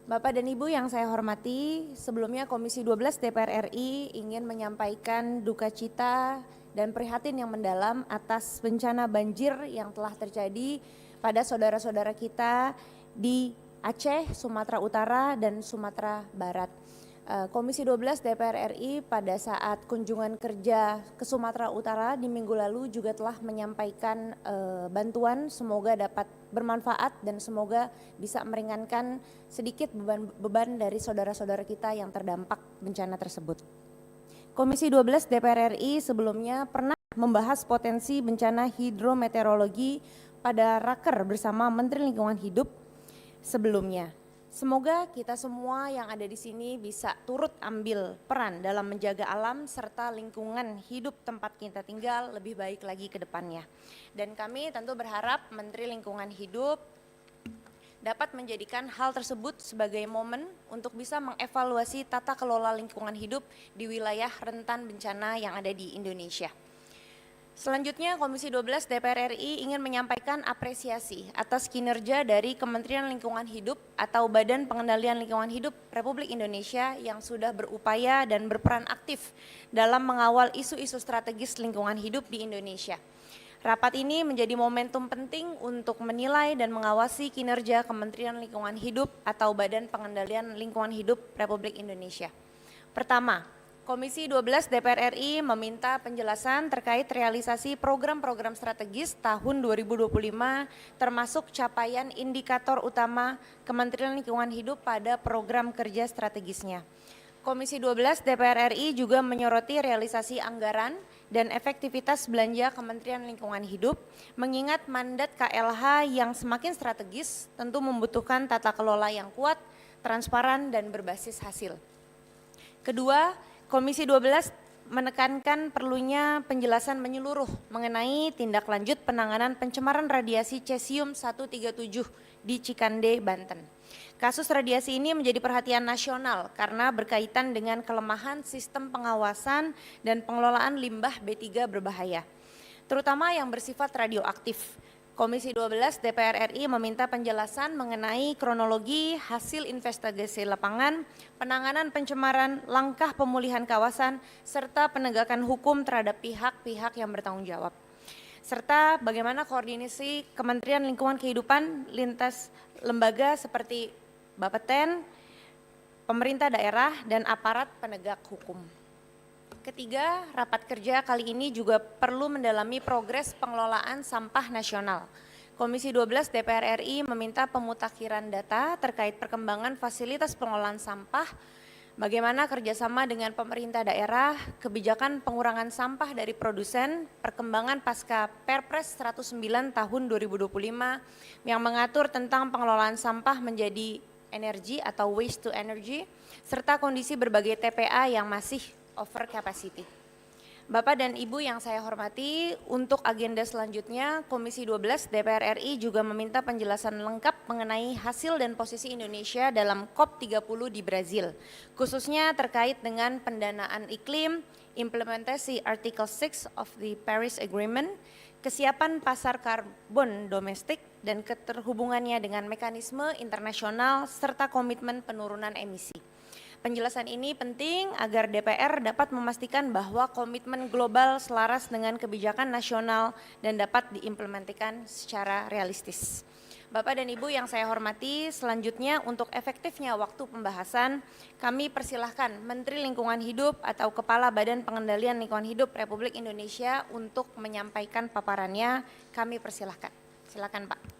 Bapak dan Ibu yang saya hormati, sebelumnya Komisi 12 DPR RI ingin menyampaikan duka cita dan prihatin yang mendalam atas bencana banjir yang telah terjadi pada saudara-saudara kita di Aceh, Sumatera Utara, dan Sumatera Barat. Komisi 12 DPR RI pada saat kunjungan kerja ke Sumatera Utara di minggu lalu juga telah menyampaikan bantuan, semoga dapat bermanfaat dan semoga bisa meringankan sedikit beban dari saudara-saudara kita yang terdampak bencana tersebut. Komisi 12 DPR RI sebelumnya pernah membahas potensi bencana hidrometeorologi pada Raker bersama Menteri Lingkungan Hidup sebelumnya. Semoga kita semua yang ada di sini bisa turut ambil peran dalam menjaga alam serta lingkungan hidup tempat kita tinggal lebih baik lagi ke depannya. Dan kami tentu berharap Menteri Lingkungan Hidup dapat menjadikan hal tersebut sebagai momen untuk bisa mengevaluasi tata kelola lingkungan hidup di wilayah rentan bencana yang ada di Indonesia. Selanjutnya, Komisi 12 DPR RI ingin menyampaikan apresiasi atas kinerja dari Kementerian Lingkungan Hidup atau Badan Pengendalian Lingkungan Hidup Republik Indonesia yang sudah berupaya dan berperan aktif dalam mengawal isu-isu strategis lingkungan hidup di Indonesia. Rapat ini menjadi momentum penting untuk menilai dan mengawasi kinerja Kementerian Lingkungan Hidup atau Badan Pengendalian Lingkungan Hidup Republik Indonesia. Pertama, Komisi 12 DPR RI meminta penjelasan terkait realisasi program-program strategis tahun 2025 termasuk capaian indikator utama Kementerian Lingkungan Hidup pada program kerja strategisnya. Komisi 12 DPR RI juga menyoroti realisasi anggaran dan efektivitas belanja Kementerian Lingkungan Hidup, mengingat mandat KLH yang semakin strategis tentu membutuhkan tata kelola yang kuat, transparan, dan berbasis hasil. Kedua, Komisi 12 menekankan perlunya penjelasan menyeluruh mengenai tindak lanjut penanganan pencemaran radiasi cesium-137 di Cikande, Banten. Kasus radiasi ini menjadi perhatian nasional karena berkaitan dengan kelemahan sistem pengawasan dan pengelolaan limbah B3 berbahaya, terutama yang bersifat radioaktif. Komisi 12 DPR RI meminta penjelasan mengenai kronologi hasil investigasi lapangan, penanganan pencemaran, langkah pemulihan kawasan, serta penegakan hukum terhadap pihak-pihak yang bertanggung jawab. Serta bagaimana koordinasi Kementerian Lingkungan Kehidupan lintas lembaga seperti Bapeten, pemerintah daerah, dan aparat penegak hukum. Ketiga, rapat kerja kali ini juga perlu mendalami progres pengelolaan sampah nasional. Komisi 12 DPR RI meminta pemutakhiran data terkait perkembangan fasilitas pengelolaan sampah, bagaimana kerjasama dengan pemerintah daerah, kebijakan pengurangan sampah dari produsen, perkembangan pasca Perpres 109 tahun 2025 yang mengatur tentang pengelolaan sampah menjadi energi atau waste to energy, serta kondisi berbagai TPA yang masih over capacity. Bapak dan Ibu yang saya hormati, untuk agenda selanjutnya Komisi 12 DPR RI juga meminta penjelasan lengkap mengenai hasil dan posisi Indonesia dalam COP30 di Brazil, khususnya terkait dengan pendanaan iklim, implementasi Article 6 of the Paris Agreement, kesiapan pasar karbon domestik, dan keterhubungannya dengan mekanisme internasional serta komitmen penurunan emisi. Penjelasan ini penting agar DPR dapat memastikan bahwa komitmen global selaras dengan kebijakan nasional dan dapat diimplementasikan secara realistis. Bapak dan Ibu yang saya hormati, selanjutnya untuk efektifnya waktu pembahasan, kami persilahkan Menteri Lingkungan Hidup atau Kepala Badan Pengendalian Lingkungan Hidup Republik Indonesia untuk menyampaikan paparannya. Kami persilahkan. Silakan Pak.